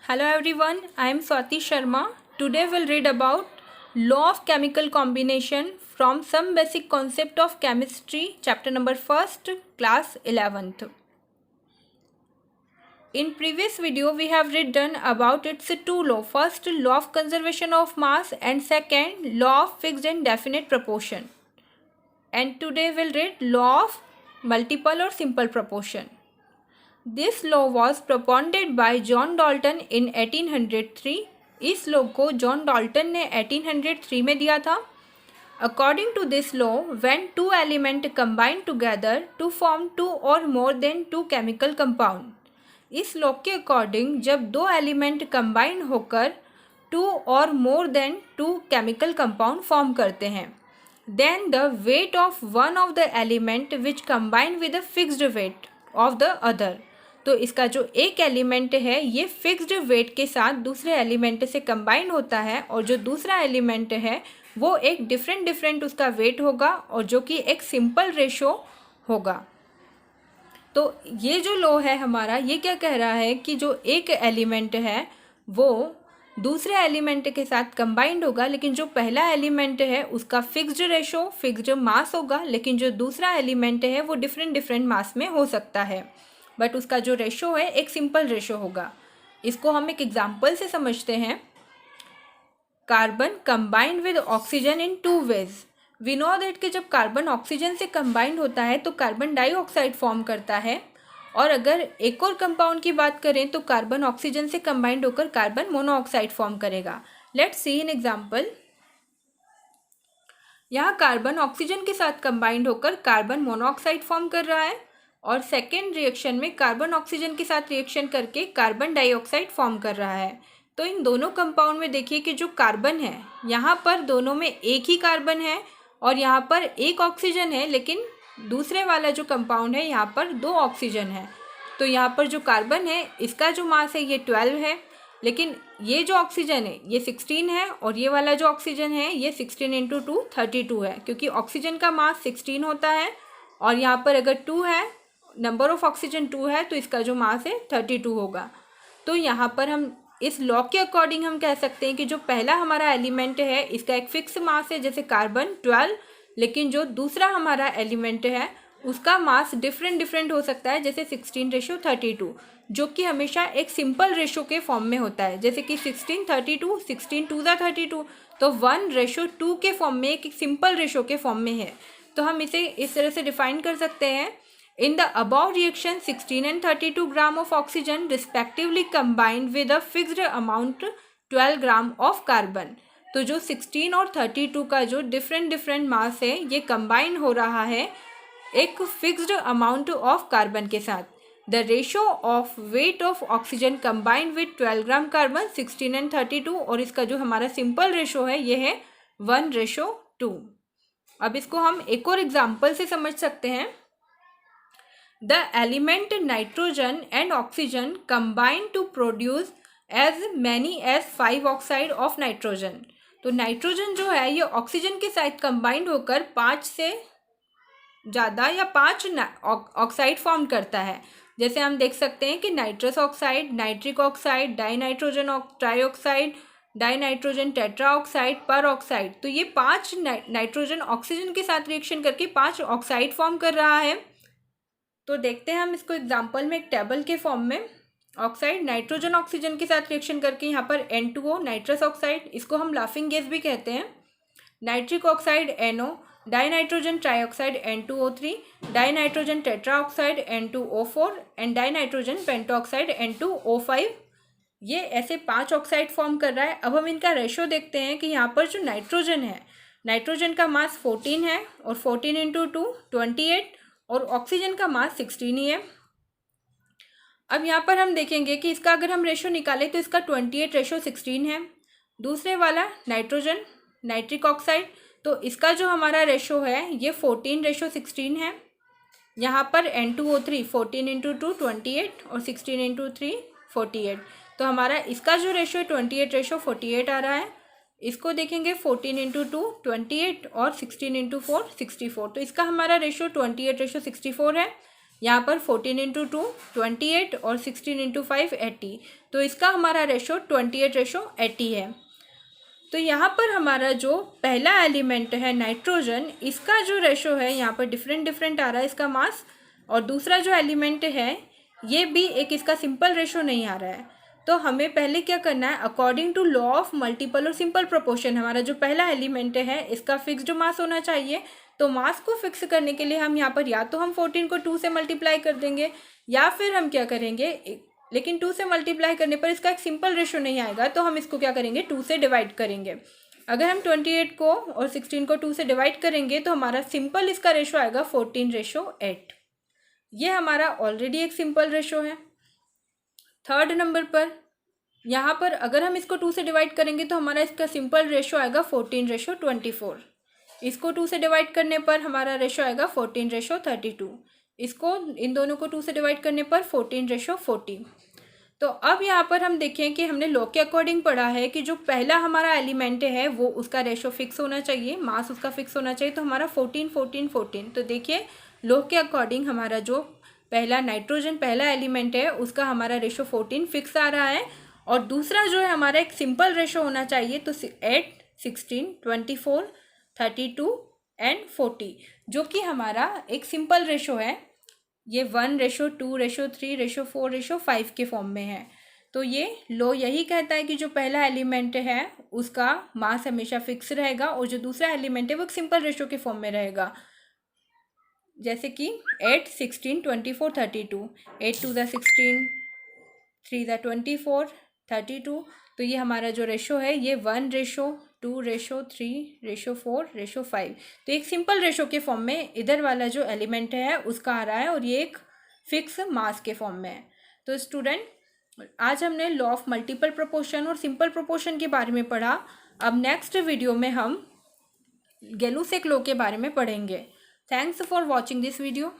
Hello everyone, I am Swati Sharma. Today we'll read about law of chemical combination from some basic concept of chemistry, chapter number 1st, class 11th. In previous video we have written about its two law. First, law of conservation of mass, and second, law of fixed and definite proportion. And today we'll read law of multiple or simple proportion. This law was propounded by John Dalton in 1803. इस law को John Dalton ने 1803 में दिया था. According to this law, when two elements combine together to form two or more than two chemical compound. इस law के according जब दो एलिमेंट कंबाइन होकर two or more than two chemical compound form करते हैं, then the weight of one of the element which combine with the fixed weight of the other. तो इसका जो एक एलिमेंट है ये फिक्स्ड वेट के साथ दूसरे एलिमेंट से कंबाइन होता है, और जो दूसरा एलिमेंट है वो एक डिफरेंट उसका वेट होगा और जो कि एक सिंपल रेशो होगा. तो ये जो लॉ है हमारा, ये क्या कह रहा है कि जो एक एलिमेंट है वो दूसरे एलिमेंट के साथ कंबाइंड होगा, लेकिन जो पहला एलिमेंट है उसका फिक्स्ड रेशो फिक्स्ड मास होगा, लेकिन जो दूसरा एलिमेंट है वो डिफरेंट मास में हो सकता है, बट उसका जो रेशो है एक सिंपल रेशो होगा. इसको हम एक एग्जांपल से समझते हैं. Carbon combined with oxygen in two ways. We know that कि जब कार्बन ऑक्सीजन से कंबाइंड होता है तो कार्बन डाइऑक्साइड फॉर्म करता है, और अगर एक और कंपाउंड की बात करें तो कार्बन ऑक्सीजन से कंबाइंड होकर कार्बन मोनोऑक्साइड फॉर्म करेगा. Let's see an example. यहाँ कार्बन ऑक्सीजन के साथ कंबाइंड होकर कार्बन मोनोऑक्साइड फॉर्म कर रहा है, और सेकेंड रिएक्शन में कार्बन ऑक्सीजन के साथ रिएक्शन करके कार्बन डाइऑक्साइड फॉर्म कर रहा है. तो इन दोनों कंपाउंड में देखिए कि जो कार्बन है यहाँ पर दोनों में एक ही कार्बन है और यहाँ पर एक ऑक्सीजन है, लेकिन दूसरे वाला जो कंपाउंड है यहाँ पर दो ऑक्सीजन है. तो यहाँ पर जो कार्बन है इसका जो मास है ये 12 है, लेकिन ये जो ऑक्सीजन है ये 16 है, और ये वाला जो ऑक्सीजन है ये 16 इंटू 2 32 है, क्योंकि ऑक्सीजन का मास 16 होता है और यहाँ पर अगर 2 है, नंबर ऑफ ऑक्सीजन 2 है, तो इसका जो मास है 32 होगा. तो यहाँ पर हम इस लॉ के अकॉर्डिंग हम कह सकते हैं कि जो पहला हमारा एलिमेंट है इसका एक फिक्स मास है, जैसे कार्बन 12, लेकिन जो दूसरा हमारा एलिमेंट है उसका मास डिफरेंट हो सकता है, जैसे 16:32, जो कि हमेशा एक सिंपल रेशो के फॉर्म में होता है, जैसे कि 16:32, 16 2 32, तो 1:2 के फॉर्म में एक सिंपल रेशो के फॉर्म में है. तो हम इसे इस तरह से डिफाइन कर सकते हैं. In the above reaction, 16 and 32 gram of oxygen respectively combined with a fixed amount 12 gram of carbon. तो जो 16 और 32 का जो डिफरेंट मास है ये कंबाइन हो रहा है एक फिक्स्ड अमाउंट ऑफ कार्बन के साथ. The ratio of weight of oxygen combined with 12 gram carbon 16 and 32, और इसका जो हमारा सिंपल रेशो है ये है 1:2. अब इसको हम एक और एग्जाम्पल से समझ सकते हैं. The element nitrogen and oxygen combine to produce as many as 5 oxide of nitrogen. तो नाइट्रोजन जो है ये ऑक्सीजन के साथ कंबाइंड होकर 5 से ज़्यादा या 5 ऑक्साइड फॉर्म करता है. जैसे हम देख सकते हैं कि nitrous oxide, nitric oxide, dinitrogen trioxide, dinitrogen tetroxide, पर ऑक्साइड. तो ये 5 नाइट्रोजन ऑक्सीजन के साथ रिएक्शन करके 5 ऑक्साइड फॉर्म कर रहा है. तो देखते हैं हम इसको एग्जांपल में एक टेबल के फॉर्म में. ऑक्साइड नाइट्रोजन ऑक्सीजन के साथ रिएक्शन करके यहाँ पर N2O नाइट्रस ऑक्साइड, इसको हम लाफिंग गैस भी कहते हैं. Nitric oxide NO, dinitrogen trioxide N2O3, dinitrogen tetroxide N2O4 and dinitrogen pentoxide N2O5. ये ऐसे 5 ऑक्साइड फॉर्म कर रहा है. अब हम इनका रेशो देखते हैं कि यहाँ पर जो नाइट्रोजन है, नाइट्रोजन का मास 14 है, और 14 इंटू 2 28, और ऑक्सीजन का मास 16 ही है. अब यहाँ पर हम देखेंगे कि इसका अगर हम रेशो निकालें तो इसका 28:16 है. दूसरे वाला नाइट्रोजन नाइट्रिक ऑक्साइड, तो इसका जो हमारा रेशो है ये 14:16 है. यहाँ पर N2O3 14 इंटू 2 28 और 16 इंटू 3 48, तो हमारा इसका जो रेशो है 28:48 आ रहा है. इसको देखेंगे 14 इंटू 2 28 और 16 इंटू 4 64, तो इसका हमारा रेशो 28:64 है. यहाँ पर 14 इंटू 2 28 और 16 इंटू 5 80, तो इसका हमारा रेशो 28:80 है। तो यहाँ पर हमारा जो पहला एलिमेंट है नाइट्रोजन, इसका जो रेशो है यहाँ पर डिफरेंट आ रहा है इसका मास, और दूसरा जो एलिमेंट है ये भी एक इसका सिंपल रेशो नहीं आ रहा है। तो हमें पहले क्या करना है, according to law of multiple और सिंपल प्रोपोर्शन हमारा जो पहला एलिमेंट है इसका फिक्स्ड मास होना चाहिए। तो मास को फिक्स करने के लिए हम यहाँ पर या तो हम 14 को 2 से मल्टीप्लाई कर देंगे, या फिर हम क्या करेंगे, लेकिन 2 से मल्टीप्लाई करने पर इसका एक सिंपल रेशो नहीं आएगा, तो हम इसको क्या करेंगे 2 से डिवाइड करेंगे। अगर हम 28 को और 16 को 2 से डिवाइड करेंगे तो हमारा सिंपल इसका रेशो आएगा 14:8। ये हमारा ऑलरेडी एक सिंपल रेशो है। थर्ड नंबर पर यहाँ पर अगर हम इसको 2 से डिवाइड करेंगे तो हमारा इसका सिंपल रेशो आएगा 14:24। इसको 2 से डिवाइड करने पर हमारा रेशो आएगा 14:32। इसको इन दोनों को 2 से डिवाइड करने पर 14:40। तो अब यहाँ पर हम देखें कि हमने लॉ के अकॉर्डिंग पढ़ा है कि जो पहला हमारा एलिमेंट है वो उसका रेशो फिक्स होना चाहिए, मास उसका फिक्स होना चाहिए। तो हमारा 14 तो देखिए लॉ के अकॉर्डिंग हमारा जो पहला नाइट्रोजन पहला एलिमेंट है उसका हमारा रेशो 14 फिक्स आ रहा है, और दूसरा जो है हमारा एक सिंपल रेशो होना चाहिए। तो 8, 16, 24, 32 एंड 40 जो कि हमारा एक सिंपल रेशो है। ये 1:2:3:4:5 के फॉर्म में है। तो ये लॉ यही कहता है कि जो पहला एलिमेंट है उसका मास हमेशा फिक्स रहेगा, और जो दूसरा एलिमेंट है वो एक सिंपल रेशो के फॉर्म में रहेगा। जैसे कि 8, 16, 24, 32, 8 2 = 16, 3 = 24, 32। तो ये हमारा जो रेशो है ये 1:2:3:4:5। तो एक सिंपल रेशो के फॉर्म में इधर वाला जो एलिमेंट है उसका आ रहा है, और ये एक फिक्स मास के फॉर्म में है। तो स्टूडेंट आज हमने लॉ ऑफ मल्टीपल प्रोपोर्शन और सिंपल प्रोपोर्शन के बारे में पढ़ा। अब नेक्स्ट वीडियो में हम गैलुसेक लॉ के बारे में पढ़ेंगे। Thanks for watching this video.